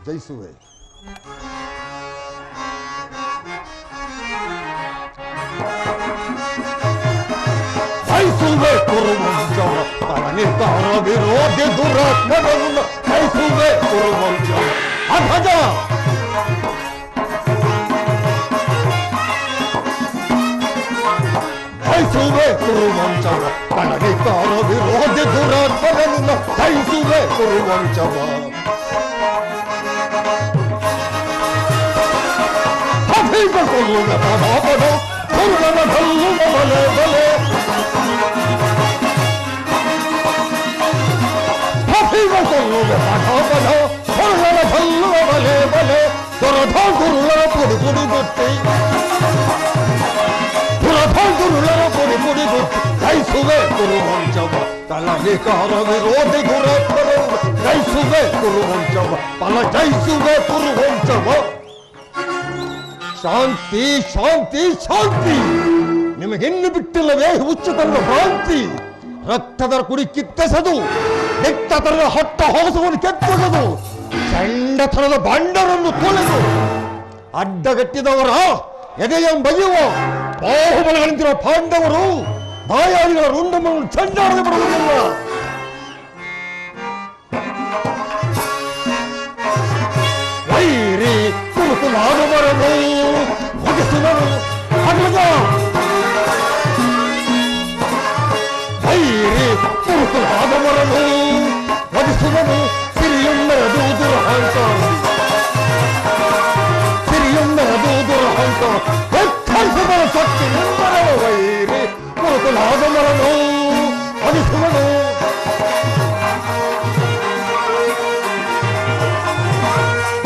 ಜಯಿಸುವೆ. ಜಯಿಸುವೆ ಕುರುವಂಶವ ತನನಿತರ ವಿರೋಧಿ ದುರಾತ್ಮಗಳನ್ನು ಜಯಿಸುವೆ ಕುರುವಂಶವ. ಅಧ್ವಜ ಜಯಿಸುವೆ ಕುರುವಂಶವ ತನನಿತರ ವಿರೋಧಿ ದುರಾತ್ಮಗಳನ್ನು ಜಯಿಸುವೆ ಕುರುವಂಶವ. ಕೊಲ್ಲುವ ಪದಾಪದ ಕುರುಡನ ಢಲ್ಲುವ ಬಲೆ ಬಲೆ ಕೊಲ್ಲುವ ಪದಾಪದ ಕುರುಡನ ಢಲ್ಲುವ ಬಲೆ ಬಲೆ ದೊರದ ಗುರುಳರ ಪುಡಿ ಪುಡಿ ಗೊತ್ತಿ ದುರದ ಗುರುಳರ ಪುಡಿ ಪುಡಿ ಗೊತ್ತಿ ಜಯಿಸುವೆ ಕುರುವಂಶವ ತಲನಿಕಾರ ವಿರೋಧಿ ದುರಾತ್ಮರನ್ನು ಜಯಿಸುವೆ ಕುರುವಂಶವ ಫಲ ಜಯಿಸುವೆ ಕುರುವಂಶವ. ಶಾಂತಿ ಶಾಂತಿ ಶಾಂತಿ ನಿಮಗಿನ್ನು ಬಿಟ್ಟಿಲ್ಲವೇ ಹುಚ್ಚುತನ ಭ್ರಾಂತಿ. ರಕ್ತದ ಕುಡಿ ಕಿತ್ತೆಸದು ದಿಕ್ತತನದ ಹೊಟ್ಟ ಹೊಸವನ್ನು ಕೆತ್ತಸದು ಚಂಡತನದ ಬಂಡರನ್ನು ತೊಳೆದು ಅಡ್ಡಗಟ್ಟಿದವರ ಎದೆಯ ಬಗೆಯುವ ಬಾಹುಬಲಗಳಿಂದಿರುವ ಪಾಂಡವರು ದಾಯಾದಿಗಳ ರುಂಡವನ್ನು ಚಂಡಾಡದೆ ಬರುವುದಿಲ್ಲ. ವೈರಿ ಕುರುಕುಲಾದವರನು ಮುಗಿಸುವನು ಅಗ್ರಜ. ವೈರಿ ಕುರುಕುಲಾದವರನು ಮುಗಿಸುವನು ಸಿರಿಯೊಮ್ಮೆದು ದುರಹಂಕಾರ ಸಿರಿಯೊಮ್ಮೆದು ದುರಹಂಕಾರ ಎತ್ತರಿಸುವನು ಶಕ್ತಿ ನಿಮ್ಮರ. ವೈರಿ ಕುರುಕುಲಾದವರನು ಮುಗಿಸುವನು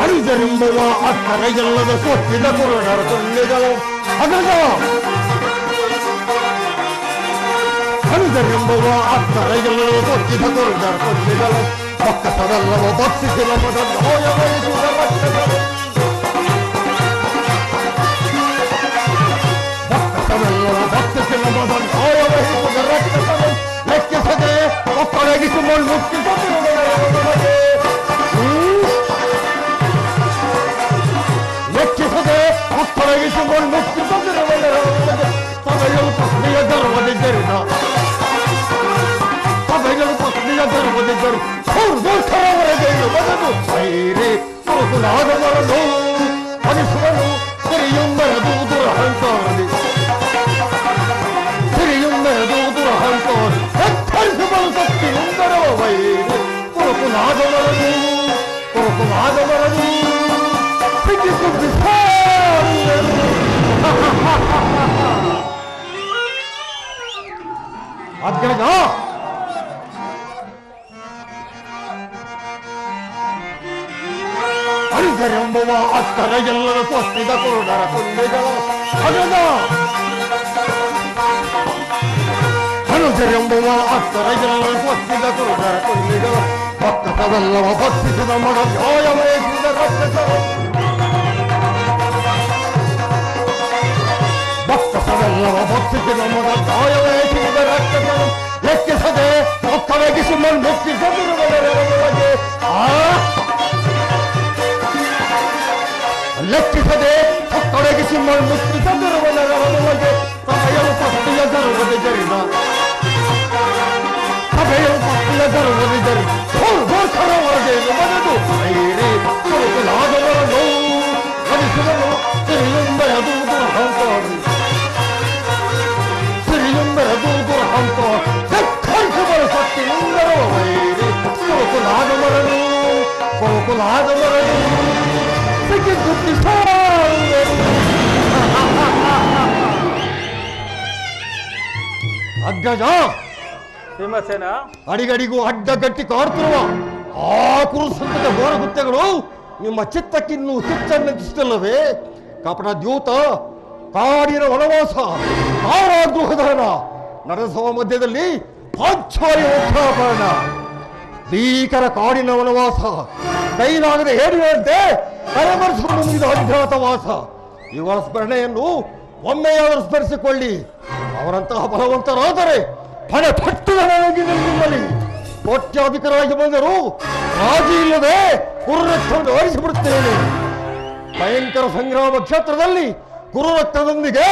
ಅರಿಜರೆಂಬುವ ಅಕ್ಕರೆಗೆಲ್ಲದ ಕೊಟ್ಟಿದ ಕುರುಡರ ತುಂಡಿಗಳು ಅಗ್ರಜ. ಅರಿಜರೆಂಬುವ ಅಕ್ಕರೆಗೆಲ್ಲದ ಕೊಟ್ಟಿದ ಕುರುಡರ ತುಂಡಿಗಳು ಪಕ್ಕಸವೆಲ್ಲವ ಭಕ್ಷಿಸಿದ ಮದ ನೋಯವಹಿಸಿದ ರಕ್ತಗಳು ಪಕ್ಕಸವೆಲ್ಲವ ಭಕ್ಷಿಸಿದ ಮದ ನೋಯವಹಿಸಿದ ರಕ್ತಗಳು ಲೆಕ್ಕಿಸದೆ ಒಕ್ಕಳಗಿಸಿ ಮುಕ್ಕಿದ ಲೆಕ್ಕಿಸದೆ ಒಕ್ಕಳಗಿಸಿಕೊಂಡು ಸಭೆಗಳು ಪತ್ನಿಯ ಗರ್ವದಿದ್ದರಿಂದ ಸಭೆಗಳು ಪತ್ನಿಯ ಗರ್ವದಿದ್ದರು ಮೂರ್ಖರವರೆಗೆ ಬದಲು ವೈರಿ ಕುರುಕುಲಾದವರನ್ನು ಅನಿಸುವನು ಸಿರಿಯೊಮ್ಮೆದು ದುರಹಂಕಾರದಿ ಸಿರಿಯೊಮ್ಮೆದು ದುರಹಂಕಾರ ಎತ್ತರಿಸುವನು ಶಕ್ತಿ ಎಂದರ. ವೈರಿ ಕುರುಕುಲಾದವರನು ಕುರುಕುಲಾದವರನು ಅಗ್ರಜ ಅರಿಸರೆಂಬುವ ಅಕ್ಕರ ಎಲ್ಲರ ಸ್ವಸ್ತಿದ ಕುರುಡರ ತುಂಡಿಗಳು ಅಗ್ರಜ. ಅನುಸರೆಂಬುವ ಅಕ್ಕರ ಎಲ್ಲರ ಸ್ವಸ್ತಿದ ಕುರುಡರ ತುಂಡಿಗಳು ಪಕ್ಕಸವೆಲ್ಲವ ಭಕ್ಷಿಸಿದ ಮಗ ನ್ಯಾಯವಹಿಸಿದ ರಕ್ತಗಳು ಭಕ್ತಸವೆಲ್ಲವ ಭಕ್ಷಿಸಿದ ಮಗ ನ್ಯಾಯವಹಿಸಿದ ರಕ್ತಗಳು ಲೆಕ್ಕಿಸದೆ ಒಕ್ಕಳಗಿಸಿ ಮುಕ್ತಿಸದಿರುವುದರೊಳಗೆ ಲೆಕ್ಕಿಸದೆ ಒಕ್ಕಳಗಿಸಿ ಮುಕ್ತಿಸದಿರುವುದರೊಳಗೆ ಸಭೆಯು ಪತ್ನಿಯ ಗರ್ವದಿದ್ದರಿಂದ ಸಭೆಯು ಪತ್ನಿಯ ಗರ್ವದಿದ್ದರು ಮೂರ್ಖರವರೆಗೆ ಬದಲು ವೈರಿ ಕುರುಕುಲಾದವರನ್ನು ಅನಿಸುವನು ಸಿರಿಯೊಮ್ಮೆದು ದುರಹಂಕಾರ ಸಿರಿಯೊಮ್ಮೆದು ದುರಹಂಕಾರ ಎತ್ತರಿಸುವ ಶಕ್ತಿ ಎಂದರ. ವೈರಿ ಕುರುಕುಲಾದವರನು ಸಿಕ್ಕಿದ್ದು ಅಗ್ಗಜ ಭೀಮಸೇನ ಅಡಿಗಡಿಗೂ ಅಡ್ಡಗಟ್ಟಿ ಕಾಡ್ತಿರುವ ಆ ಕುರುಸಂತದ ಘೋರಗುತ್ತೆಗಳು ನಿಮ್ಮ ಚಿತ್ತಕ್ಕಿನ್ನೂ ಚಿತ್ತನ್ನೆತ್ತಿಸಿಲ್ಲವೇ? ಕಪಟ ದ್ಯೂತ, ಕಾಡಿನ ವನವಾಸ, ಕಾರಾಗೃಹದಹನ ನಡೆಸುವ ಮಧ್ಯದಲ್ಲಿ ಪಾಂಚಾಲಿ ವೃಕ್ಷಾಪರಣ, ಭೀಕರ ಕಾಡಿನ ವನವಾಸ, ಕೈಲಾಗದೆ ಹೇಳಿದಂತೆ ತಲೆಮರೆಸಲು ಮುಗಿದ ಅಜ್ಞಾತವಾಸ. ಇವರ ಸ್ಮರಣೆಯನ್ನು ಒಮ್ಮೆಯಾದರೂ ಸ್ಮರಿಸಿಕೊಳ್ಳಿ. ಅವರಂತಹ ಬಲವಂತರಾದರೆ ಫಲ ಪಟ್ಟುದ ನಿಮ್ಮಲ್ಲಿ ಕೋಟ್ಯಾಧಿಕರಾಗಿ ಬಂದರು ರಾಜಿ ಇಲ್ಲದೆ ಕುರುರಕ್ತವನ್ನು ಓಡಿಸಿಬಿಡುತ್ತೇನೆ. ಭಯಂಕರ ಸಂಗ್ರಾಮ ಕ್ಷೇತ್ರದಲ್ಲಿ ಕುರುರಕ್ತದೊಂದಿಗೆ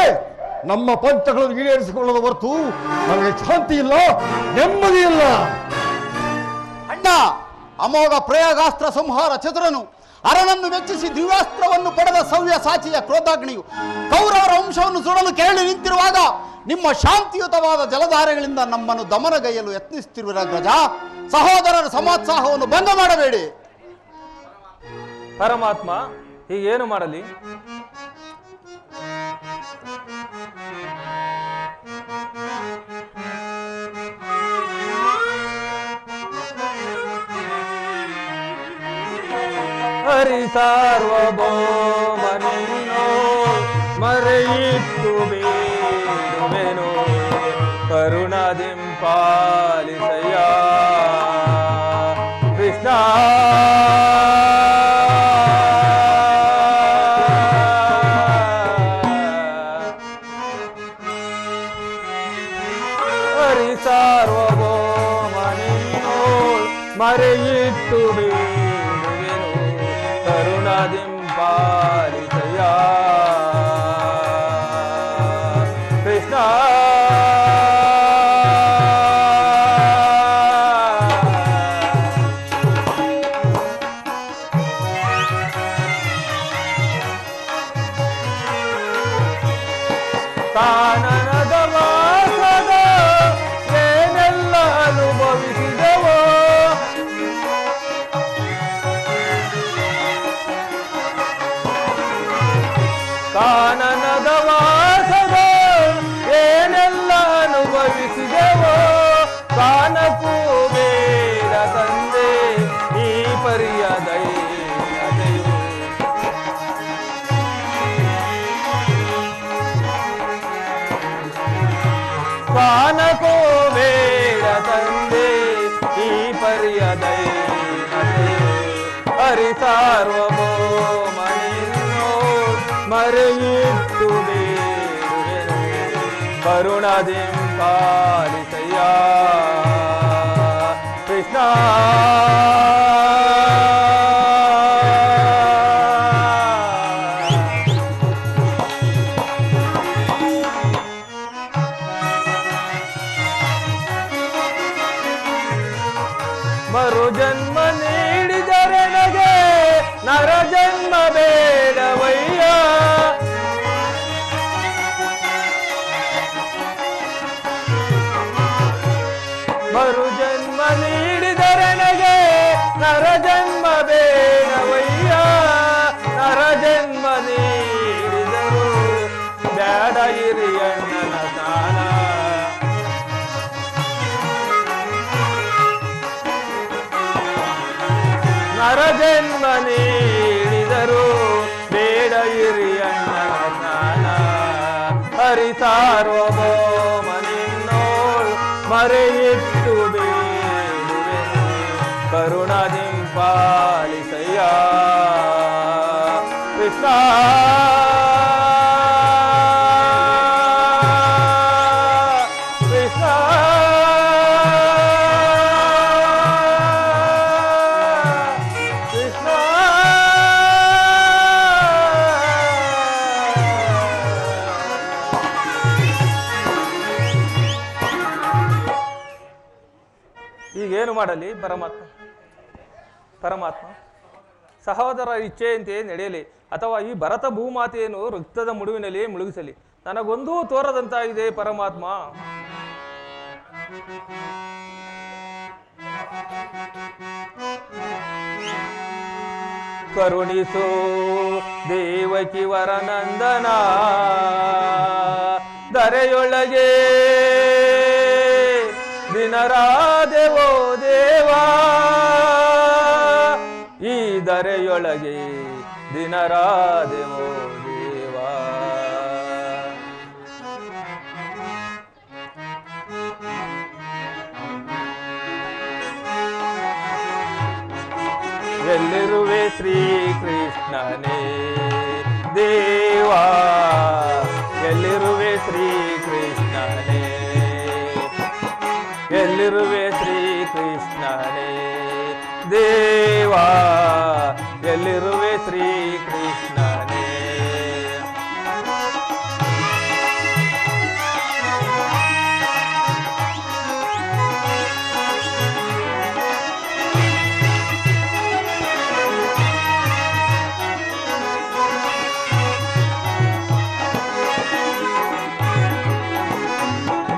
ನಮ್ಮ ಪಂಚಗಳನ್ನು ಈಡೇರಿಸಿಕೊಳ್ಳದ ಹೊರತು ನಮಗೆ ಶಾಂತಿ ಇಲ್ಲ, ನೆಮ್ಮದಿ ಇಲ್ಲ. ಅಣ್ಣ, ಅಮೋಘ ಪ್ರಯೋಗಾಸ್ತ್ರ ಸಂಹಾರ ಚತುರನು, ಅರನನ್ನು ಮೆಚ್ಚಿಸಿ ದಿವ್ಯಾಸ್ತ್ರವನ್ನು ಪಡೆದ ಸವ್ಯ ಸಾಚಿಯ ಕ್ರೋಧಾಗ್ನಿಯು ಕೌರವರ ವಂಶವನ್ನು ಸುಡಲು ಕೇಳಿ ನಿಂತಿರುವಾಗ ನಿಮ್ಮ ಶಾಂತಿಯುತವಾದ ಜಲಧಾರೆಗಳಿಂದ ನಮ್ಮನ್ನು ದಮನಗೈಯಲು ಯತ್ನಿಸುತ್ತಿರುವ ಅಗ್ರಜ, ಸಹೋದರರ ಸಮಾತ್ಸಾಹವನ್ನು ಭಂಗ ಮಾಡಬೇಡಿ. ಪರಮಾತ್ಮ, ಹೀಗೇನು ಮಾಡಲಿ? ಹರಿ ಸಾರ್ವಭೌಮನನ್ನು ಮರೆಯಿಟ್ಟು ಬೇಡುವೆನು, ಕರುಣಾದಿಂ ಪಾಲಿಸಯ್ಯ ಕೃಷ್ಣ. ಹರಿ ಸಾರ್ವಭೌಮನನ್ನು ಮರೆಯಿಟ್ಟು ಬೇಡುವೆನು, ಕರುಣಾದಿಂ ಪಾಲಿಸಯ್ಯ ಕೃಷ್ಣ. ಕಾನನದ ವಾಸದ ಏನೆಲ್ಲ ಅನುಭವಿಸಿದವೋ, ಕಾನನದ ವಾಸದ ಏನೆಲ್ಲ ಅನುಭವಿಸಿದೆವೋ, ಕಾನಕ್ಕೂ ಬೇಡ ತಂದೆ ಈ ಪರಿಯ ದೈವತೆಯು. ಕಾನಕ್ಕೂ ಬೇಡ ತಂದೆ ಈ ಪರಿಯ ದೈವತೆಯು. ಹರಿ ಸಾರ್ವಭೌಮನಿನ್ನು ಮರೆಯಿಟ್ಟು ಬೇಡುವೆನು, ಕರುಣಾದಿಂ ಪಾಲಿಸಯ್ಯ ಕೃಷ್ಣ. ಮರು ಜನ್ಮ ನೀಡಿದರೆ ನಗೆ ನರ ಜನ್ಮ ಬೇಡವಯ್ಯ, ಮರು ಜನ್ಮ ನೀಡಿದರೆ ನಗೆ ನರ ಜನ್ಮ ಬೇಡವಯ್ಯ, ನರ ಜನ್ಮ ನೀಡಿದರು ಬೇಡ ಹಿರಿಯಣ್ಣನ ತಾನ. ನರ ಜನ್ಮ ನೀಡಿದರು ಬೇಡ ಹಿರಿಯಣ್ಣನ ಸ್ನಾನ. ಹರಿ ಸಾರ್ವಭೌಮನಿನ್ನೋಳು ಮರೆಯಿಟ್ಟು ಬೇಡುವೆನು, ಕರುಣಾದಿಂ ಪಾಲಿಸಯ್ಯ ಕೃಷ್ಣ. ಕೃಷ್ಣ ಕೃಷ್ಣ. ಈಗೇನು ಮಾಡಲಿ ಪರಮಾತ್ಮ? ಪರಮಾತ್ಮ, ಸಹೋದರ ಇಚ್ಛೆಯಂತೆ ನಡೆಯಲಿ ಅಥವಾ ಈ ಭರತ ಭೂಮಾತೆಯನ್ನು ರಕ್ತದ ಮುಡುವಿನಲ್ಲಿ ಮುಳುಗಿಸಲಿ, ನನಗೊಂದೂ ತೋರದಂತಾಗಿದೆ ಪರಮಾತ್ಮ. ಕರುಣಿಸೋ ದೇವಕಿ ವರನಂದನ, ಧರೆಯೊಳಗೆ ದಿನರಾದೆವೋ ದೇವಾ, ಈ ಧರೆಯೊಳಗೆ ದಿನರಾದೆವೋ ದೇವಾ. ಎಲ್ಲಿರುವೆ ಶ್ರೀಕೃಷ್ಣನೇ ದೇವಾ, ಎಲ್ಲಿರುವೆ ಶ್ರೀಕೃಷ್ಣನೇ, ಎಲ್ಲಿರುವೆ ಶ್ರೀಕೃಷ್ಣ ದೇವಾ ಎಲ್ಲಿರುವೆ ಶ್ರೀ ಕೃಷ್ಣನೇ.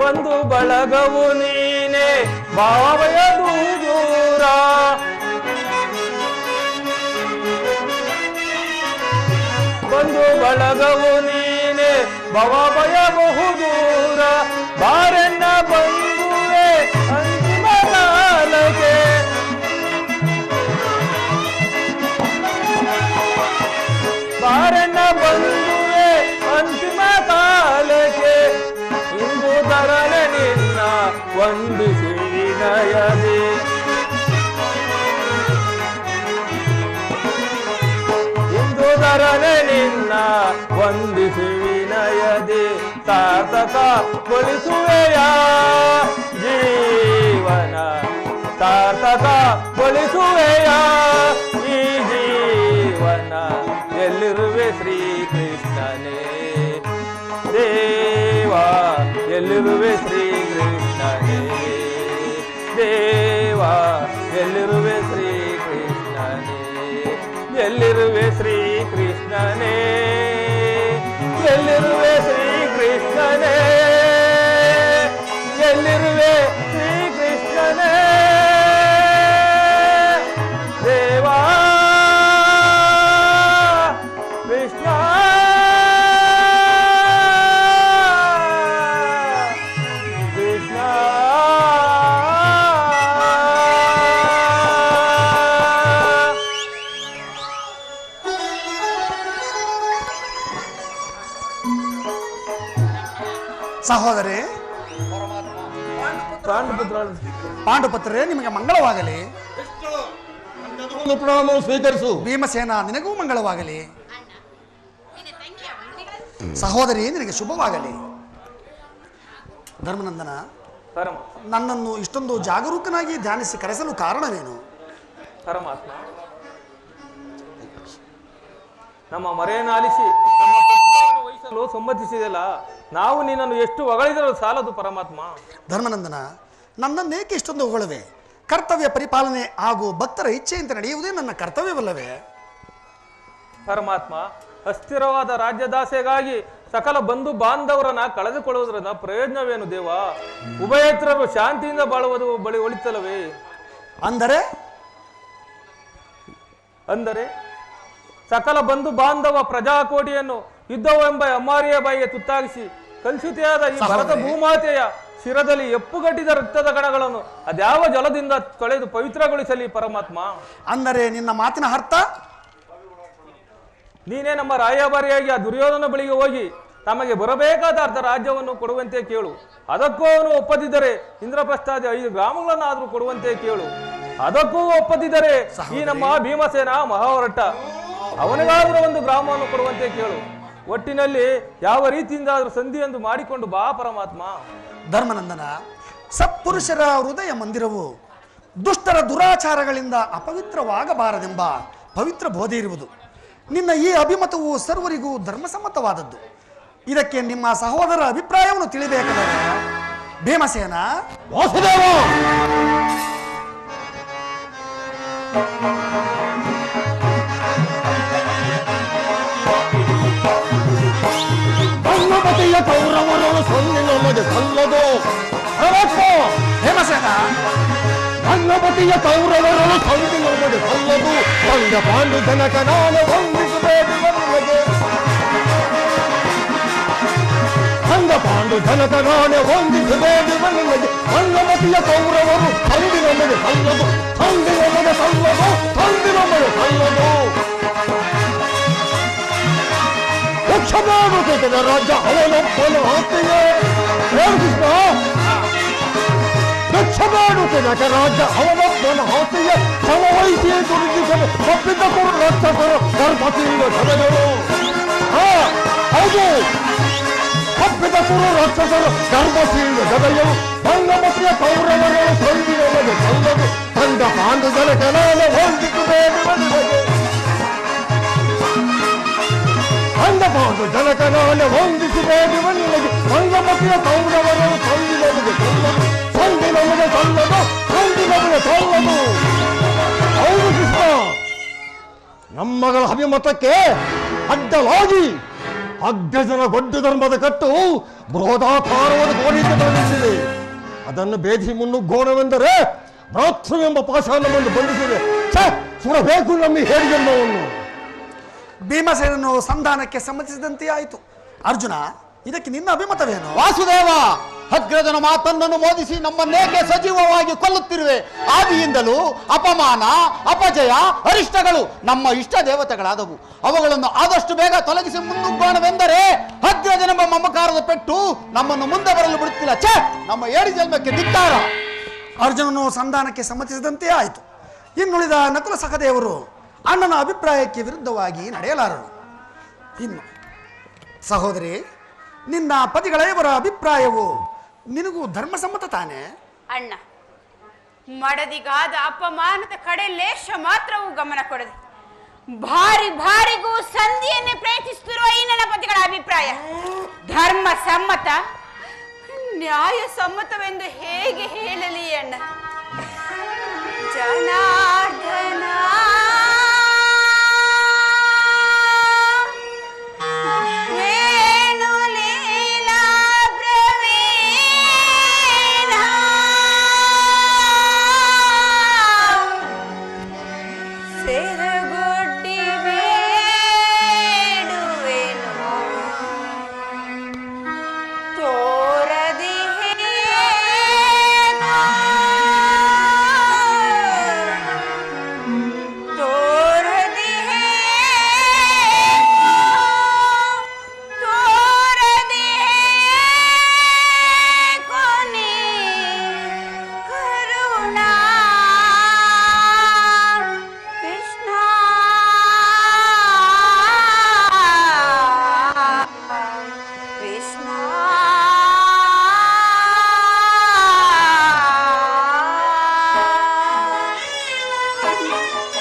ಬಂಧು ಬಳಗವು ನೀನೆ ಭಾವಯದು ದೂರ, ಬಂಧು ಬಳಗವು ನೀನೆ ಭವಭಯ ಬಹುದೂರ. ಬಾರಣ್ಣ ಬಂಧುವೆ ಅಂತಿಮ ಕಾಲಕ್ಕೆ, ಬಾರಣ್ಣ ಬಂಧುವೆ ಅಂತಿಮ ಕಾಲಕ್ಕೆ. ಇಂದು ತರನೆ ನಿನ್ನ ವಂದಿಸಿ ವಿನಯದಿ, ಇಂದು ತರನೆ ನಿನ್ನ ವಂದಿಸಿ ವಿನಯದಿ. ಸಾರ್ಥಕ ಗೊಳಿಸುವೆಯ ಜೀವನ, ಸಾರ್ಥಕ ಗೊಳಿಸುವೆಯ ಈ ಜೀವನ. ಎಲ್ಲಿರುವೆ ಶ್ರೀ ಕೃಷ್ಣನೇ ದೇವಾ ಎಲ್ಲಿರುವೆ ಶ್ರೀ ಕೃಷ್ಣನೇ, ದೇವಾ ಎಲ್ಲಿರುವೆ ಶ್ರೀ ಕೃಷ್ಣನೇ, ಎಲ್ಲಿರುವೆ ಶ್ರೀ ಕೃಷ್ಣನೇ, ಎಲ್ಲಿರುವೆ ಶ್ರೀ ಕೃಷ್ಣನೇ, ಎಲ್ಲಿರುವೆ ಶ್ರೀ ಕೃಷ್ಣನೇ ದೇವಾ ಕೃಷ್ಣ. ಸಹೋದರೇ ಪಾಂಡುಪುತ್ರರೇ, ನಿಮಗೆ ಮಂಗಳವಾಗಲಿ. ಪ್ರಣಾಮ ಸ್ವೀಕರಿಸು. ಭೀಮಸೇನ, ನಿನಗೂ ಮಂಗಳವಾಗಲಿ. ಸಹೋದರಿ, ನಿನಗೆ ಶುಭವಾಗಲಿ. ಧರ್ಮನಂದನ, ನನ್ನನ್ನು ಇಷ್ಟೊಂದು ಜಾಗರೂಕನಾಗಿ ಧ್ಯಾನಿಸಿ ಕರೆಸಲು ಕಾರಣವೇನು? ಪರಮಾತ್ಮ, ನಮ್ಮ ಮರೆಯನ್ನಾಲಿಸಿ ನಮ್ಮ ಕರ್ತವ್ಯವನ್ನು ವಹಿಸಲು ಸಮ್ಮತಿಸಿದೆಲ್ಲ, ನಾವು ನಿನ್ನನ್ನು ಎಷ್ಟು ಹೊಗಳಿದರೂ ಸಾಲದು ಪರಮಾತ್ಮ. ಧರ್ಮನಂದನ, ನನ್ನನ್ನೇಕೆ ಇಷ್ಟೊಂದು ಹೊಗಳುವೆ? ಕರ್ತವ್ಯ ಪರಿಪಾಲನೆ ಹಾಗೂ ಭಕ್ತರ ಇಚ್ಛೆಯಂತೆ ನಡೆಯುವುದೇ ನನ್ನ ಕರ್ತವ್ಯವಲ್ಲವೇ? ಪರಮಾತ್ಮ, ಅಸ್ಥಿರವಾದ ರಾಜ್ಯದಾಸೆಗಾಗಿ ಸಕಲ ಬಂಧು ಬಾಂಧವರನ್ನ ಕಳೆದುಕೊಳ್ಳುವುದರಿಂದ ಪ್ರಯೋಜನವೇನು ದೇವ? ಉಭಯತ್ರರು ಶಾಂತಿಯಿಂದ ಬಾಳುವುದು ಬಳಿ ಒಳಿತಲ್ಲವೇ? ಅಂದರೆ ಅಂದರೆ ಸಕಲ ಬಂಧು ಬಾಂಧವ ಪ್ರಜಾಕೋಟಿಯನ್ನು ಯುದ್ಧವೆಂಬ ಅಮ್ಮಾರಿಯ ಬಾಯಿಗೆ ತುತ್ತಾಗಿಸಿ ಕಲುಷಿತೆಯಾದ ಈ ಭರತ ಭೂಮಾತೆಯ ಶಿರದಲ್ಲಿ ಎಪ್ಪುಗಟ್ಟಿದ ರಕ್ತದ ಕಣಗಳನ್ನು ಅದ್ಯಾವ ಜಲದಿಂದ ತೊಳೆದು ಪವಿತ್ರಗೊಳಿಸಲಿ ಪರಮಾತ್ಮ. ಅಂದರೆ ನಿನ್ನ ಮಾತಿನ ಅರ್ಥ? ನೀನೇ ನಮ್ಮ ರಾಯಭಾರಿಯಾಗಿ ಆ ದುರ್ಯೋಧನ ಬಳಿಗೆ ಹೋಗಿ ತಮಗೆ ಬರಬೇಕಾದ ಅರ್ಧ ರಾಜ್ಯವನ್ನು ಕೊಡುವಂತೆ ಕೇಳು. ಅದಕ್ಕೂ ಅವನು ಒಪ್ಪದಿದ್ದರೆ ಇಂದ್ರಪ್ರಸ್ಥಾದಿ 5 ಗ್ರಾಮಗಳನ್ನಾದರೂ ಕೊಡುವಂತೆ ಕೇಳು. ಅದಕ್ಕೂ ಒಪ್ಪದಿದ್ದರೆ ಈ ನಮ್ಮ ಭೀಮಸೇನ ಮಹಾಹೊರಟ ಅವನಿಗಾದರೂ ಒಂದು ಗ್ರಾಮವನ್ನು ಕೊಡುವಂತೆ ಕೇಳು. ಒಟ್ಟಿನಲ್ಲಿ ಯಾವ ರೀತಿಯಿಂದಾದರೂ ಸಂಧಿಯೆಂದು ಮಾಡಿಕೊಂಡು ಬಾ ಪರಮಾತ್ಮ. ಧರ್ಮನಂದನ, ಸತ್ಪುರುಷರ ಹೃದಯ ಮಂದಿರವು ದುಷ್ಟರ ದುರಾಚಾರಗಳಿಂದ ಅಪವಿತ್ರವಾಗಬಾರದೆಂಬ ಪವಿತ್ರ ಬೋಧೆ ಇರುವುದು. ನಿನ್ನ ಈ ಅಭಿಮತವು ಸರ್ವರಿಗೂ ಧರ್ಮಸಮ್ಮತವಾದದ್ದು. ಇದಕ್ಕೆ ನಿಮ್ಮ ಸಹೋದರ ಅಭಿಪ್ರಾಯವನ್ನು ತಿಳಿಬೇಕಾದರೆ ಭೀಮಸೇನ. ವಾಸುದೇವ, ಗಂಗಪತಿಯ ಕೌರವರು ಸೊನ್ನೆ ನಮಗೆ ಸಲ್ಲದು. ಭೀಮಸೇನ, ಗಂಗಪತಿಯ ಕೌರವರು ಸೊನ್ನೆ ನಮಗೆ ಸಲ್ಲದು. ಗಂಗ ಪಾಂಡು ಜನಕ ನಾನು ವಂದಿಸಬೇಡಿ ಬಲ್ಲಗೆ. ಗಂಗ ಪಾಂಡು ಜನಕ ನಾನೇ ವಂದಿಸಬೇಡಿ ಬಲ್ಲಗೆ. ಗಂಗಪತಿಯ ಕೌರವರು ಸಂಧಿ ನಮಗೆ ಸಲ್ಲದು. ಸಂಧಿ ನಮಗೆ ಸಲ್ಲದು. ಸಂಧಿ ನಮಗೆ ಸಲ್ಲದು. ಯಕ್ಷಗಾನ ರಾಜ್ಯ ಅವನೊಬ್ಬನ ಆಸ್ತಿಯೇ. ಕೃಷ್ಣ, ಯಕ್ಷಗಾನ ರಾಜ್ಯ ಅವನೊಬ್ಬನ ಆಸ್ತಿಯೇ. ಸಮವಯಸ್ಸಿಯೇ ದುರ್ಗಿಸಲು ಒಪ್ಪಿದ ರಾಕ್ಷಸರು ಗರ್ಭದಿಂದ ಸಭೆಗಳು. ಹೌದು, ಒಪ್ಪಿದ ರಾಕ್ಷಸರು ಗರ್ಭದಿಂದ ಸಭೆಯು. ಗಂಗಪತಿಯ ಕೌರವರು ಸಂಧಿ ನಮಗೆ ಸಲ್ಲದು. ಗಂಗ ಪಾಂಡು ಜನಕ ನಾನು ವಂದಿಸಬೇಡ ಜನಕನಾನೆ ವಂದಿಸಬೇಡಿ ನಿನಗೆ ಮಂಗಮತಿಯ ಕೌರವರು ತಂದಿ ನಮಗೆ ಸಲ್ಲದು ತಂದಿ ನಮಗೆ ಸಲ್ಲದು ತಂದಿ ನಮಗೆ ಸಲ್ಲದು. ಹೌದು ಕೃಷ್ಣ, ನಮ್ಮಗಳ ಅಭಿಮತಕ್ಕೆ ಅಡ್ಡಲಾಗಿ ಅಗ್ರಜನ ಗೊಡ್ಡು ಧರ್ಮದ ಕಟ್ಟು ಬೃಹದಾಕಾರವಾದ ಗೋಡೆಯಿಂದ ಬಂಧಿಸಿದೆ. ಅದನ್ನು ಭೇದಿ ಮುನ್ನುಗ್ಗೋಣವೆಂದರೆ ಭ್ರಾತೃವೆಂಬ ಪಾಶಾನವನ್ನು ಬಂಧಿಸಿದೆ. ಸುಡಬೇಕು ನಮ್ಮ ಈ ಹೇಡಿ ಜನ್ಮವನ್ನು. ಭೀಮಸೇನನು ಸಂಧಾನಕ್ಕೆ ಸಮ್ಮತಿಸಿದಂತೆ ಆಯಿತು. ಅರ್ಜುನ, ಇದಕ್ಕೆ ನಿನ್ನ ಅಭಿಮತವೇನು? ವಾಸುದೇವ, ಅಗ್ರಜನ ಮಾತನ್ನು ಮೋದಿಸಿ ನಮ್ಮನ್ನೇಕೆ ಸಜೀವವಾಗಿ ಕೊಲ್ಲುತ್ತಿರುವೆ? ಆದಿಯಿಂದಲೂ ಅಪಮಾನ, ಅಪಜಯ, ಅರಿಷ್ಟಗಳು ನಮ್ಮ ಇಷ್ಟ ದೇವತೆಗಳಾದವು. ಅವುಗಳನ್ನು ಆದಷ್ಟು ಬೇಗ ತೊಲಗಿಸಿ ಮುನ್ನುಗ್ಗೋಣವೆಂದರೆ ಅಗ್ರಜನೆಂಬ ಮಮಕಾರದ ಪೆಟ್ಟು ನಮ್ಮನ್ನು ಮುಂದೆ ಬರಲು ಬಿಡುತ್ತಿಲ್ಲ. ನಮ್ಮ ಏಡಿ ಜನ್ಮಕ್ಕೆ ಧಿಕ್ಕಾರ. ಅರ್ಜುನನು ಸಂಧಾನಕ್ಕೆ ಸಮ್ಮತಿಸಿದಂತೆ ಆಯಿತು. ಇನ್ನುಳಿದ ನಕುಲ ಸಹದೇವರು ಅಣ್ಣನ ಅಭಿಪ್ರಾಯಕ್ಕೆ ವಿರುದ್ಧವಾಗಿ ನಡೆಯಲಾರರು. ಇನ್ನು ಸಹೋದರಿ, ನಿನ್ನ ಪತಿಗಳವರ ಅಭಿಪ್ರಾಯವು ನಿನಗೂ ಧರ್ಮಸಮ್ಮತ ತಾನೆ? ಅಣ್ಣ, ಮಡದಿಗಾದ ಅಪಮಾನದ ಕಡೆ ಲೇಷ ಮಾತ್ರವೂ ಗಮನ ಕೊಡದೆ ಭಾರಿಗೂ ಸಂಧಿಯನ್ನೇ ಪ್ರಯತ್ನಿಸುತ್ತಿರುವ ಈ ನನ್ನ ಪತಿಗಳ ಅಭಿಪ್ರಾಯ ಧರ್ಮ ಸಮ್ಮತ, ನ್ಯಾಯ ಸಮ್ಮತವೆಂದು ಹೇಗೆ ಹೇಳಲಿ ಅಣ್ಣ? ಜನಾರ್ದನ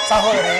ಸಹೋದರಿ,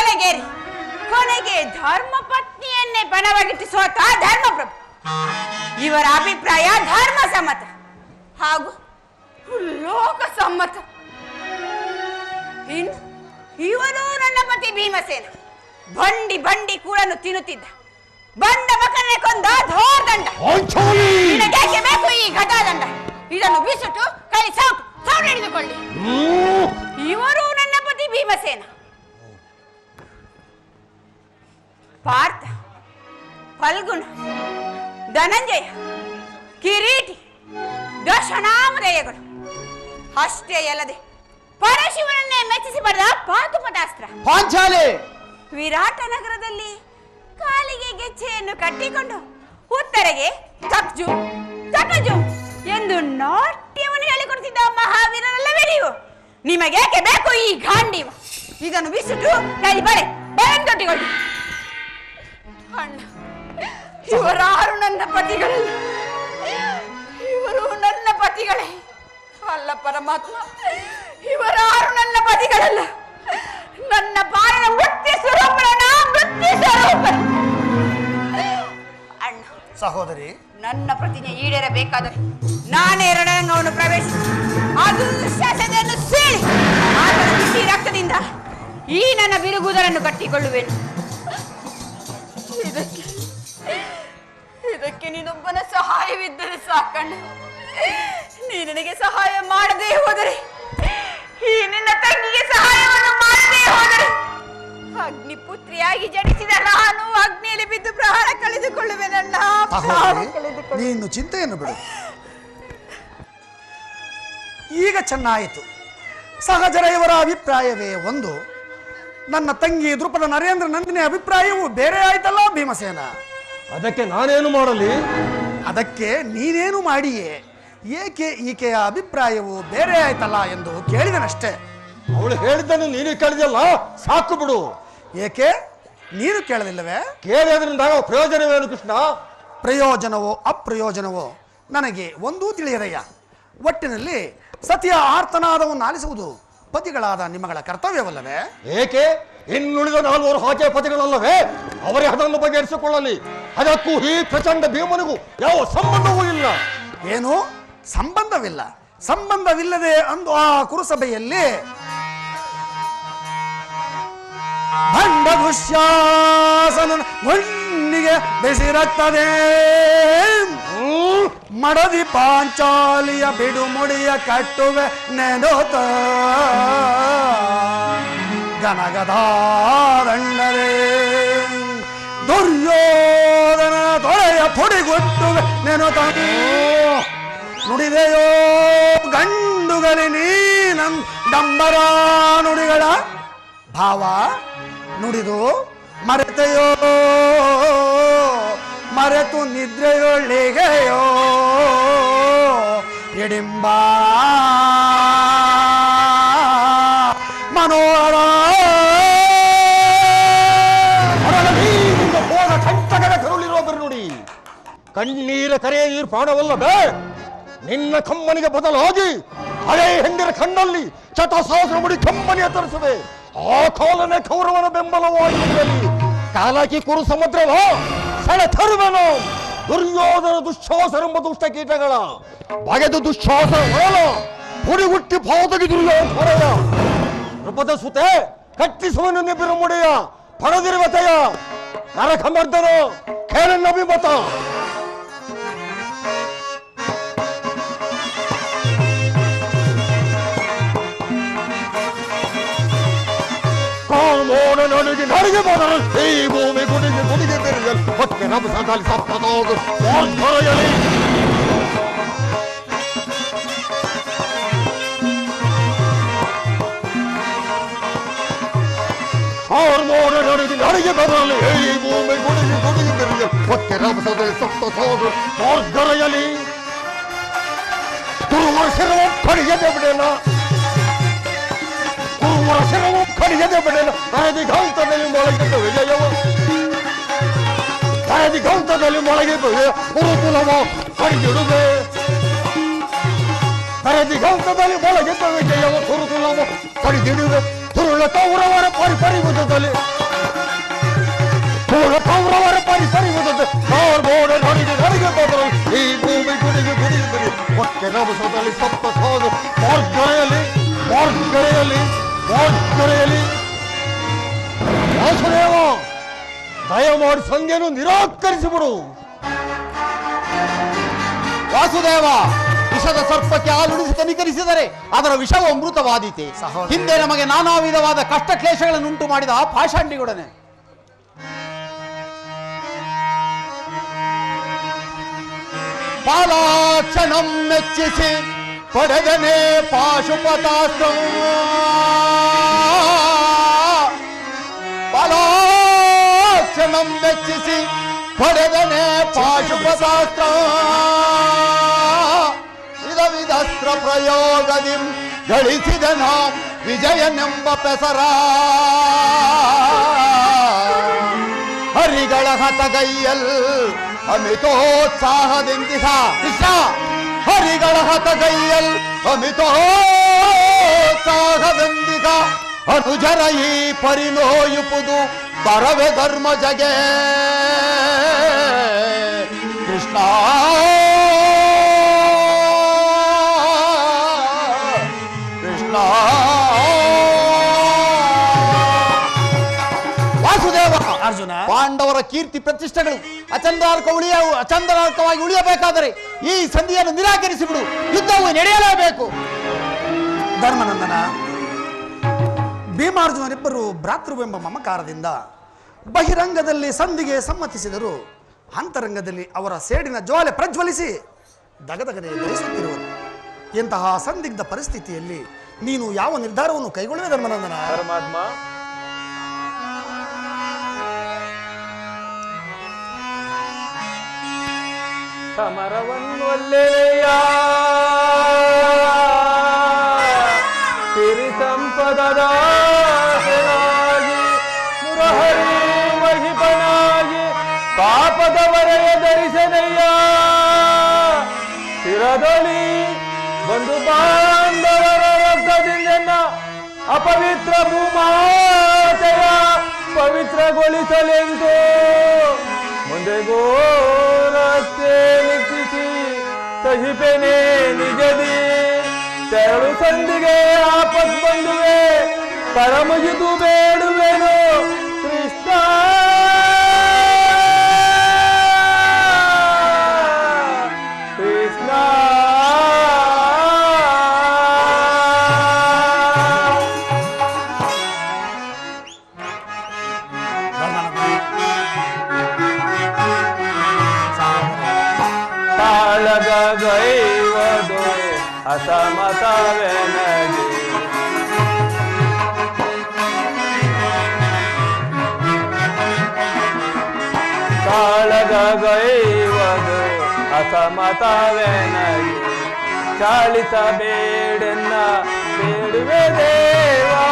ಕೊಲೆಗೇರಿ ಕೊನೆಗೆ ಧರ್ಮ ಪತ್ನಿಯನ್ನೇ ಪಣವಾಗಿಟ್ಟು ಸೋತ ಧರ್ಮಪ್ರಭು. ಇವರ ಅಭಿಪ್ರಾಯ ಧರ್ಮ ಸಮ್ಮತ ಹಾಗೂ ಲೋಕ ಸಮ್ಮತ. ಇನ್ನು ಇವನು ನನ್ನ ಪತಿ ಭೀಮಸೇನ ಬಂಡಿ ಬಂಡಿ ಕೂಡನ್ನು ತಿನ್ನುತ್ತಿದ್ದ ಬಂಡ ಮಕನ್ನೇ ಕೊಂದ ಧೋರ್ದಂಡ. ನಿನಗೇಕೆ ಬೇಕು ಈ ಘಟಾದಂಡ? ಇದನ್ನು ಬಿಸಿಟ್ಟು ಕೈ ಸೌಟು ಹಿಡಿದುಕೊಳ್ಳಿ. ಇವರು ನನ್ನ ಪತಿ ಭೀಮಸೇನ. ಪಾರ್ಥ, ಫಲ್ಗುಣ, ಧನಂಜಯ, ಕಿರೀಟಿ, ದಶನಾಮಧೇಯಗಳು ಅಷ್ಟೇ ಅಲ್ಲದೆ ಪರಶಿವನನ್ನೇ ಮೆಚ್ಚಿಸಿ ಪಡೆದ ಪಾತುಪಟಾಸ್ತ್ರ ಪಾಂಚಾಲಿ. ವಿರಾಟ ನಗರದಲ್ಲಿ ಕಾಲಿಗೆ ಗೆಜ್ಜೆಯನ್ನು ಕಟ್ಟಿಕೊಂಡು ಉತ್ತರೆಗೆ ತಪ್ಜು ತಪಜು ಎಂದು ನಾಟ್ಯವನ್ನು ಹೇಳಿಕೊಡುತ್ತಿದ್ದ ಮಹಾವೀರರಲ್ಲವೇ ನೀವು? ನಿಮಗೇಕೆ ಬೇಕು ಈ ಗಾಂಡೀವ? ಇದನ್ನು ಬಿಸಿಟ್ಟು ಕೈ ಬಳೆ ಬೆಳಂದೊಟ್ಟಿಕೊಳ್ಳಿ. ಅಣ್ಣ, ಇವರಾರು ನನ್ನ ಪತಿಗಳಲ್ಲ, ಇವರು ನನ್ನ ಪತಿಗಳೇ ಅಲ್ಲ ಪರಮಾತ್ಮ. ಇವರಾರು ನನ್ನ ಪತಿಗಳಲ್ಲ, ನನ್ನ ಪಾಲಿನ ಮೃತ್ಯು ಸ್ವರೂಪನ ಮೃತ್ಯು ಸ್ವರೂಪ. ಅಣ್ಣ ಸಹೋದರಿ, ನನ್ನ ಪ್ರತಿಜ್ಞೆ ಈಡೇರಬೇಕಾದರೆ ನಾನೇ ರಣರಂಗವನ್ನು ಪ್ರವೇಶಿಸಿ ಅದು ಶಾಸನೆಯನ್ನು ಸೀಳಿ ಆತನ ಬಿಸಿ ರಕ್ತದಿಂದ ಈ ನನ್ನ ಬಿರುಗುದರನ್ನು ಕಟ್ಟಿಕೊಳ್ಳುವೆನು. ಇದಕ್ಕೆ ನೀನೊಬ್ಬನ ಸಹಾಯವಿದ್ದರೆ ಸಾಕಣ್ಣ. ನೀ ನನಗೆ ಸಹಾಯ ಮಾಡದೇ ಹೋದರೆ, ಈ ನಿನ್ನ ತಂಗಿಗೆ ಸಹಾಯವನ್ನು ಮಾಡದೇ ಹೋದರೆ ಅಗ್ನಿಪುತ್ರಿಯಾಗಿ ಜನಿಸಿದ ನಾನು ಅಗ್ನಿಯಲ್ಲಿ ಬಿದ್ದು ಪ್ರಾಣ ಕಳೆದುಕೊಳ್ಳುವೆನಣ್ಣ. ನೀನು ಚಿಂತೆಯನ್ನು ಬಿಡು. ಈಗ ಚೆನ್ನಾಯಿತು. ಸಹಜರ ಇವರ ಅಭಿಪ್ರಾಯವೇ ಒಂದು, ನನ್ನ ತಂಗಿ ದೃಪದ ನರೇಂದ್ರ ನಂದಿನಿ ಅಭಿಪ್ರಾಯವು ಬೇರೆ ಆಯ್ತಲ್ಲ ಭೀಮಸೇನ. ಅದಕ್ಕೆ ನಾನೇನು ಮಾಡಲಿ? ಅದಕ್ಕೆ ನೀನೇನು ಮಾಡಿಯೇ, ಏಕೆ ಈಕೆಯ ಅಭಿಪ್ರಾಯವು ಬೇರೆ ಆಯ್ತಲ್ಲ ಎಂದು ಕೇಳಿದನಷ್ಟೇ. ಅವಳು ಹೇಳಿದ್ದನ್ನು ನೀನು ಕೇಳಿದಲ್ಲ, ಸಾಕು ಬಿಡು. ಏಕೆ ನೀನು ಕೇಳಲಿಲ್ಲವೇ? ಕೇಳಿ ಅದರಿಂದ ಪ್ರಯೋಜನವೇನು ಕೃಷ್ಣ? ಪ್ರಯೋಜನವೋ ಅಪ್ರಯೋಜನವೋ ನನಗೆ ಒಂದೂ ತಿಳಿಯದಯ್ಯ. ಒಟ್ಟಿನಲ್ಲಿ ಸತಿಯ ಆರ್ತನಾದವನ್ನು ಆಲಿಸುವುದು ಪತಿಗಳಾದ ನಿಮ್ಮಗಳ ಕರ್ತವ್ಯವಲ್ಲವೇ? ಏಕೆ ಇನ್ನುಳಿದ 4 ಹಾಗೆ ಪತಿಗಳಲ್ಲವೇ? ಅವರೇ ಅದನ್ನು ಬಗೆಹರಿಸಿಕೊಳ್ಳಲಿ. ಅದಕ್ಕೂ ಈ ಪ್ರಚಂಡ ಭೀಮನಿಗೂ ಯಾವ ಸಂಬಂಧವೂ ಇಲ್ಲ. ಏನು ಸಂಬಂಧವಿಲ್ಲ? ಸಂಬಂಧವಿಲ್ಲದೆ ಅಂದು ಆ ಕುರುಸಭೆಯಲ್ಲಿ ಭಂಡ ದುಶ್ಯಾಸನ ಗುಂಡಿಗೆ ಬೆಸಿರುತ್ತದೆ. ಮಡದಿ ಪಾಂಚಾಲಿಯ ಬಿಡುಮುಡಿಯ ಕಟ್ಟುವೆ ನೆನೋತ ಗನಗದಾದಂಡರೆ ದುರ್ಯೋಧನ ತೊಳೆಯ ಪುಡಿಗುಟ್ಟುವೆ ನೆನೋತ ನುಡಿದೆಯೋ ಗಂಡುಗಲಿ ನೀನಂ ಡಂಬರ ನುಡಿಗಳ ಭಾವ ನುಡಿದು ಮರೆತೆಯೋ ಮರೆತು ನಿದ್ರೆಯೊಳ್ಳಿಗೆಯೋ ಎಡಿಂಬ ಮನೋಹರ ಹೋದ ಕಂಟಕದ ಕರುಳಿರುವ ಬೆರನುಡಿ ಕಣ್ಣೀರ ಕರೆಯ ನೀರು ಪ್ರಾಣವಲ್ಲವೇ? ನಿನ್ನ ಕಮ್ಮನಿಗೆ ಬದಲಾಗಿ ಹಳೆ ಹೆಂಡಿರ ಕಣ್ಣಲ್ಲಿ ಚತಸಹಸ್ರ ಮುಡಿ ಕಮ್ಮನಿಯ ತರಿಸುವೆ. ಆ ಕಾಲನೇ ಕೌರವನ ಬೆಂಬಲವಾಗಿರಲಿ. ಕಾಲಕಿ ಕುರು ಸಮುದ್ರವ ಸೆಳೆ ತರುವೆನು. ದುರ್ಯೋಧನ ದುಶ್ವಾಸರೆಂಬ ದುಷ್ಟ ಕೀಟಗಳ ಬಗೆದು ದುಶ್ವಾಸನ ಪುಡಿಗುಟ್ಟಿ ಪಾದಗಿ ದುರ್ಯೋಧನ ನೃಪದ ಸುತೆ ಕಟ್ಟಿಸುವನು ನಿಬ್ಬಿರು ಮುಡಿಯ ಪಣದಿರುವತೆಯ ನರಕಮರ್ದನ ಖೇರನ್ನಭಿಮತ ಕಾಮೋಣ ನನಗೆ ನನಗೆ ಬರಲು ಈ ಭೂಮಿ ಗುಡಿಗೆ ಗುಡಿಗೆ ಬೆರೆಯಲು ಹೊಟ್ಟೆ ರಭಸದಲ್ಲಿ ಸತ್ತದೋದು ಹೊರಯಲಿ. ಹಾರ್ಮೋಣ ನನಗೆ ನನಗೆ ಬರಲಿ ಈ ಭೂಮಿ ಗುಡಿಗೆ ಗುಡಿಗೆ ಬೆರೆಯಲು ಹೊಟ್ಟೆ ರಭಸದಲ್ಲಿ ಸತ್ತದೋದು ಹೊರಯಲಿ. ತುರುವರ ಶಿರವ ಕಡಿಯದೆ ಬಿಡೇನ, ತುರುವರ ಶಿರವ ಕಡಿಯದೆ ಬಿಡೇನ. ನದಿ ಗಂತದಲ್ಲಿ ಮೊಳಗಿದ್ದ ವಿಜಯವ, ನದಿ ಗಂತದಲ್ಲಿ ಮೊಳಗಿದ್ದ ಗುರುಕುಲವ ಕಡಿದಿಡುವೆ. ನದಿ ಗಂತದಲ್ಲಿ ಮೊಳಗಿದ್ದ ವಿಜಯವ ಗುರುಕುಲವ ಕಡಿದಿಡುವೆ. ತುರುಳ ಕೌರವರ ಪರಿಪರಿಗುತ್ತದಲ್ಲಿ ಕೌರವರ ಪರಿಪರಿಯುವುದು ನೋಡ್ಬೋಡೆ ನನಗೆ ತೊಂದರೆ ಈ ಭೂಮಿ ಗುಡಿಗೆ ಗುಡಿಯುತ್ತದೆ ಒಕ್ಕೆ ರಭಸದಲ್ಲಿ ಸಪ್ತ ಸೋದು ಮಾರ್ಗರೆಯಲ್ಲಿ ವಾಸುದೇವ ದಯಮಾಡಿ ಸಂಧ್ಯೆಯನ್ನು ನಿರಾಕರಿಸಿಬಿಡು. ವಾಸುದೇವ, ವಿಷದ ಸರ್ಪಕ್ಕೆ ಹಾಲುಡಿಸಿ ತನಿಕರಿಸಿದರೆ ಅದರ ವಿಷವು ಅಮೃತವಾದೀತೆ. ಹಿಂದೆ ನಮಗೆ ನಾನಾ ವಿಧವಾದ ಕಷ್ಟ ಕ್ಲೇಶಗಳನ್ನು ಉಂಟು ಮಾಡಿದ ಆ ಪಾಷಾಂಡಿಗೊಡನೆ ಪಾಲಾಕ್ಷಣಂ ಮೆಚ್ಚಿಸಿ ಪಡೆದನೆ ಪಾಶುಪತಾಸ್ತ್ರ ಪಾಲಾಕ್ಷಣಂ ಮೆಚ್ಚಿಸಿ ಪಡೆದನೆ ಪಾಶುಪತಾಸ್ತ್ರ ವಿಧಸ್ತ್ರ ಪ್ರಯೋಗದಿ ಗಳಿಸಿದ ನಾವು ವಿಜಯನೆಂಬ ಪೆಸರ ಹರಿಗಳ ಹತಗೈಯಲ್ ಅಮಿತೋತ್ಸಾಹದಿಂದಿಹ ಕೃಷ್ಣ ಹರಿಗಳ ಹತಗೈಯಲ್ ಅಮಿತೋತ್ಸಾಹದಿಂದಿಹ ಅನುಜರ ಈ ಪರಿನೋಯುಪುದು ಬರವೆ ಧರ್ಮ ಜಗೆ ಕೃಷ್ಣ ವಾಸುದೇವ, ಅರ್ಜುನ, ಪಾಂಡವರ ಕೀರ್ತಿ ಪ್ರತಿಷ್ಠೆಗಳು ಅಚಂದ್ರಾರ್ಕವಾಗಿ ಉಳಿಯಬೇಕಾದರೆ ಈ ಸಂಧಿಯನ್ನು ನಿರಾಕರಿಸಿಬಿಡು. ಯುದ್ಧವು ನಡೆಯಲೇಬೇಕು. ಧರ್ಮನಂದನ, ಭೀಮಾರ್ಜುನರಿಬ್ಬರು ಭ್ರಾತೃವೆಂಬ ಮಮಕಾರದಿಂದ ಬಹಿರಂಗದಲ್ಲಿ ಸಂಧಿಗೆ ಸಮ್ಮತಿಸಿದರು. ಅಂತರಂಗದಲ್ಲಿ ಅವರ ಸೇಡಿನ ಜ್ವಾಲೆ ಪ್ರಜ್ವಲಿಸಿ ದಗದಗದೆ ಬಯಸುತ್ತಿರುವರು. ಇಂತಹ ಸಂದಿಗ್ಧ ಪರಿಸ್ಥಿತಿಯಲ್ಲಿ ನೀನು ಯಾವ ನಿರ್ಧಾರವನ್ನು ಕೈಗೊಳ್ಳುವೆ ಧರ್ಮನಂದನ? ಪರಮಾತ್ಮ, ಸಮರವನ್ನೊಲ್ಲೆಯ ಸಿರಿ ಸಂಪದದಾಸನಾಗಿ ಮುರಹರಿ ಮಹಿಪನಾಗಿ ಪಾಪದ ವರೆಯ ಧರಿಸನಯ್ಯ ಶಿರದೊಳಿ ಬಂಧು ಬಾಂಧವರ ರಕ್ತದಿಂದ ಅಪವಿತ್ರ ಭೂಮಾತೆಯ ಪವಿತ್ರಗೊಳಿಸಲೆಂದು ಮುಂದೆ ಗೋರಕ್ಕೆ ನಿಟ್ಟಿಸಿ ಸಹಿಪೆನೆ ನಿಜದಿ ತೆರಳು ಸಂಧಿಗೆ ಆಪತ್ ಬಂದುವೆ ಕರಮುಗಿದು ಬೇಡುವೆನು ಕೃಷ್ಣ. ಕೃಷ್ಣ ಗೈವದು ಅಸಮತವೆನಗೆ ಕಾಳಗ ಗೈವದು ಅಸಮತವೆನಗೆ ಚಾಳಿಸಬೇಡೆನ್ನ ಬೇಡುವೆ ದೇವಾ.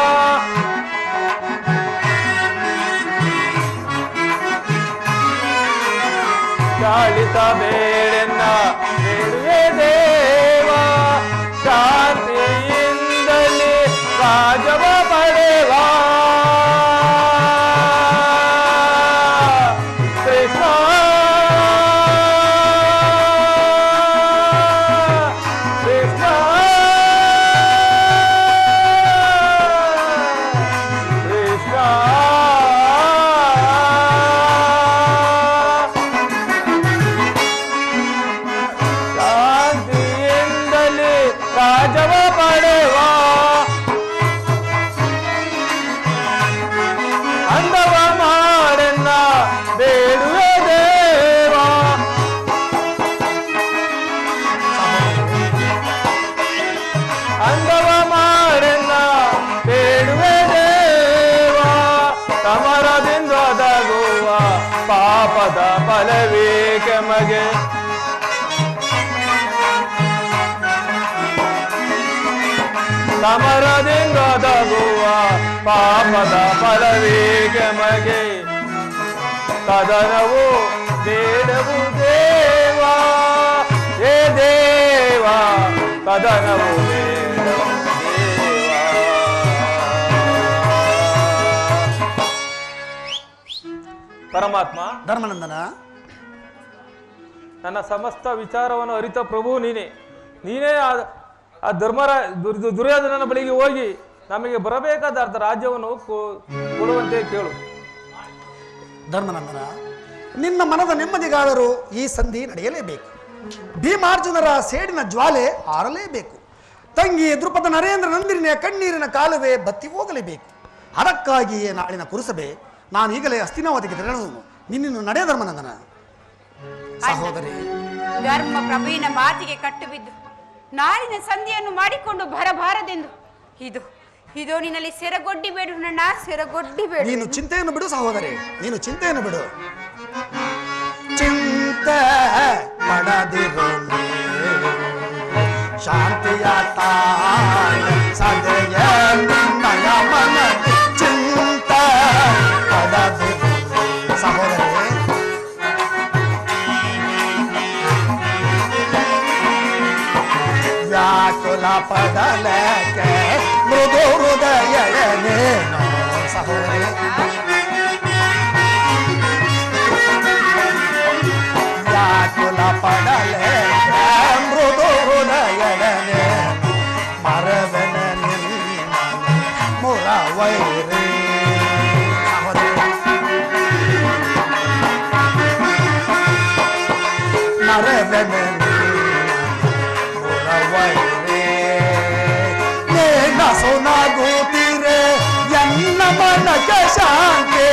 ಚಾಳಿಸಬೇಡೆನ್ನ ಬೇಡುವೆ ದೇವಾ. ಶಾಂತಿಯಿಂದಲೇ ರಾಜವ ಪಡೆವಾ ಕೃಷ್ಣ. ಕೃಷ್ಣ ಕೃಷ್ಣ ರಾಜವ ಪಡೆವ ಅಂದವ ಮಾಡೆನ್ನ ಬೇಡುವೆ ದೇವ. ಅಂದವ ಮಾಡೆನ್ನ ಬೇಡುವೆ ದೇವ. ಸಮರದಿಂದ ಒದಗುವ ಪಾಪದ ಫಲವೇಕೆ ಮಗೆ ಸಮರದಿಂದ ಒದಗುವ ಪಾಪದ ಫಲವೇಕೆ ಮಗೆ ಕದನವು ಬೇಡವು ದೇವಾ. ಏ ದೇವಾ ಕದನವು ಬೇಡವು ದೇವಾ. ಪರಮಾತ್ಮ. ಧರ್ಮನಂದನ, ನನ್ನ ಸಮಸ್ತ ವಿಚಾರವನ್ನು ಅರಿತ ಪ್ರಭು ನೀನೇ. ಆ ದುರ್ಯೋಧನನ ಬಳಿಗೆ ಹೋಗಿ ನಮಗೆ ಬರಬೇಕಾದ ಅರ್ಧ ರಾಜ್ಯವನ್ನು ಕೊಡುವಂತೆ ಕೇಳು. ಧರ್ಮನಂದನ, ನಿನ್ನ ಮನದ ನೆಮ್ಮದಿಗಾದರೂ ಈ ಸಂಧಿ ನಡೆಯಲೇಬೇಕು. ಭೀಮಾರ್ಜುನರ ಸೇಡಿನ ಜ್ವಾಲೆ ಆರಲೇಬೇಕು. ತಂಗಿ ದೃಪದ ನರೇಂದ್ರ ನಂದಿನಿಯ ಕಣ್ಣೀರಿನ ಕಾಲುವೆ ಬತ್ತಿ ಹೋಗಲೇಬೇಕು. ಅದಕ್ಕಾಗಿಯೇ ನಾಳಿನ ಕುರುಸಭೆ ನಾನು ಈಗಲೇ ಹಸ್ತಿನಾವತಿಗೆ ತೆರಳುವುದು. ನಿನ್ನನ್ನು ನಡೆಯ ಧರ್ಮನಂದನ. ಸಹೋದರಿ, ಧರ್ಮ ಪ್ರಭುವಿನ ಮಾತಿಗೆ ಕಟ್ಟು ಬಿದ್ದು ನಾಳಿನ ಸಂಧಿಯನ್ನು ಮಾಡಿಕೊಂಡು ಬರಬಾರದೆಂದು ಇದು ನಿನ್ನಲ್ಲಿ ಸೆರಗೊಡ್ಡಿ ಬೇಡು ನನ್ನ, ಸೆರಗೊಡ್ಡಿ ಬೇಡು. ನೀನು ಚಿಂತೆಯನ್ನು ಬಿಡು ಸಹೋದರಿ, ನೀನು ಚಿಂತೆಯನ್ನು ಬಿಡು. ಚಿಂತೆ ಪಡದಿರು ಶಾಂತಿಯ ತಾಯ ಸದೆಯ ನಿನ್ನಯ ಮನ ಚಿಂತೆ ಪಡದಿರು ಸಹೋದರಿ. ವ್ಯಾಕುಲ ಪಡಲಕ್ಕೆ ಮೃದು ಹೃದಯನೇನು ಸಹೋದರಿ. ವ್ಯಾಕುಲ ಪಡಲಕ್ಕೆ ಮೃದು ಹೃದಯನೇ ಮರವನ ನಿನ್ನ ಮುರವೈರಿ ಮರವನ ಸೋನಾಗುತ್ತೀರೆ ಎನ್ನ ಮನಕ್ಕೆ ಶಾಂತಿ.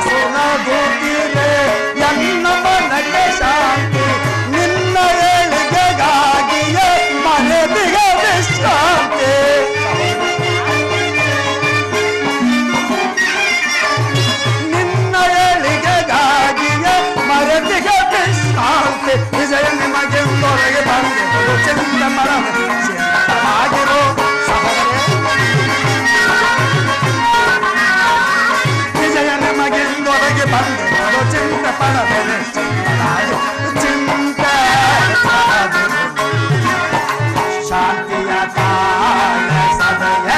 ಸೋನಾಗುತ್ತೀರೆ ಎನ್ನ ಮನಕ್ಕೆ ಶಾಂತಿ. ನಿನ್ನ ಏಳಿಗೆಗಾಗಿಯೇ ಮನೆದಿಗೆ ವಿಶ್ರಾಂತಿ. ನಿನ್ನ ಏಳಿಗೆಗಾಗಿಯೇ ಮರೆದಿಗೆ ವಿಶ್ರಾಂತಿ. ವಿಜಯ ನಿಮಗೆ ಹೊರಗೆ ಬಂದಿರೋ ಚಿಂತ ಚಿಂತವಾಗಿರೋ ಸಹೋದರ. ವಿಜಯ ನಿಮಗೆ ಹೊರಗೆ ಬಂದಿರೋ ಚಿಂತ ಪಡಬೇರೆ ಚಿಂತ ಶಾಂತಿಯ ಕಾಲ ಸದಯ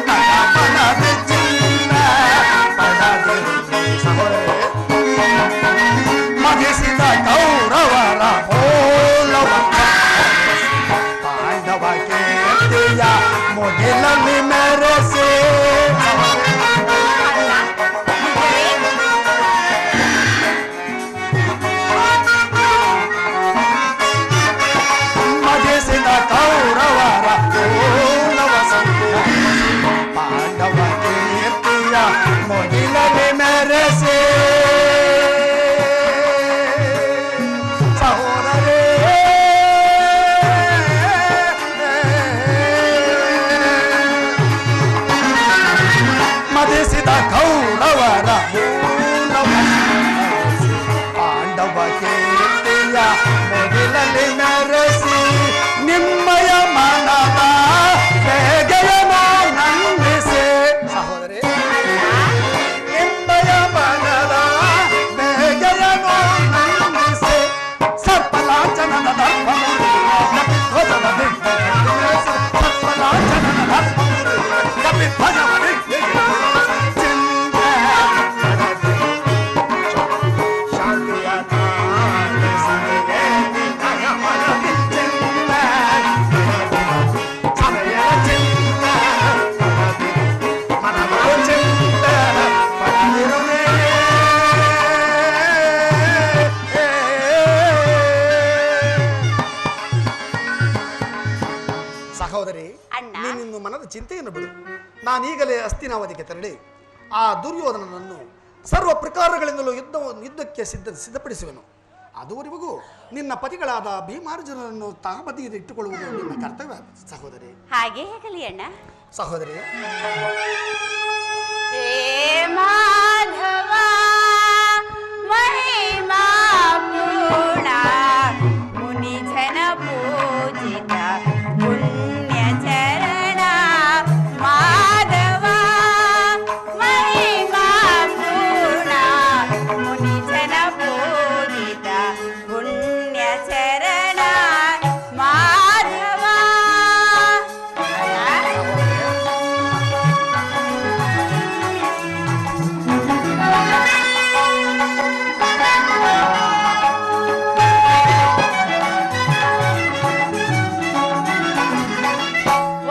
ಮನದ ಚಿಂತ ಪಡದಿರು ಸಹೋದರ. ಮಗಿಸಿದ ಕೌರವರ ಮೂಲವ ಪಾಂಡವ ಕೀರ್ತಿಯ ಮುಗಿಲಲ್ಲಿ ಮೆರೆಸಿ. ಮಗಿಸಿದ ಕೌರವರ ಮೂಲವ ಪಾಂಡವ ಕೀರ್ತಿಯ ಮುಗಿಲಲ್ಲಿ ಮೆರೆಸಿ. ಮದಿಸಿದ ಕೌರವರ ಪಾಂಡವ ಕೀರ್ತಿಯ ಮುಗಿಲಲ್ಲಿ ಮೆರೆಸಿ. ನಿಮ್ಮಯ ಮನದ ಬೇಗೆಯನ್ನು ನಂಬಿಸಿ ಸಹೋದರಿ. ನಿಮ್ಮಯ ಮನದ ಬೇಗೆಯನ್ನು ನಂಬಿಸಿ. ಸರ್ಪಲಾಂಛನದ ದರ್ಪವನ್ನು ಧ್ವಜದ ದಿಗ್ಗಜ ಸರ್ಪಲಾಂಛನದ ದರ್ಪವನ್ನು ಧ್ವಜವ ದಿಗ್ಗಜ ಸಹೋದರಿ, ನೀನಿನ್ನು ಮನದ ಚಿಂತೆಯನ್ನು ಬಿಡು. ನಾನೀಗಲೇ ಹಸ್ತಿನಾವತಿಗೆ ತೆರಳಿ ಆ ದುರ್ಯೋಧನನನ್ನು ಸರ್ವ ಪ್ರಕಾರಗಳಿಂದಲೂ ಯುದ್ಧಕ್ಕೆ ಸಿದ್ಧಪಡಿಸುವೆನು. ಅದುವರೆಗೂ ನಿನ್ನ ಪತಿಗಳಾದ ಭೀಮಾರ್ಜುನರನ್ನು ತಾಬದಿಯಲ್ಲಿ ಇಟ್ಟುಕೊಳ್ಳುವುದು ನಿನ್ನ ಕರ್ತವ್ಯ ಸಹೋದರಿ. ಹಾಗೆ ಹೇಗಲಿ ಅಣ್ಣ. ಸಹೋದರಿ, ಮಾಧವ ಮಹಿಮಾ ಪೂರ್ಣ ಮುನಿ ಜನ ಪೂಜಿತ ಪುಣ್ಯ ಚರಣ. ಮಾಧವ ಮಹಿಮಾ ಪೂರ್ಣ ಮುನಿ ಜನ ಪೂಜಿತ ಪುಣ್ಯ ಚರಣ. ಮಾಧವ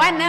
ವನ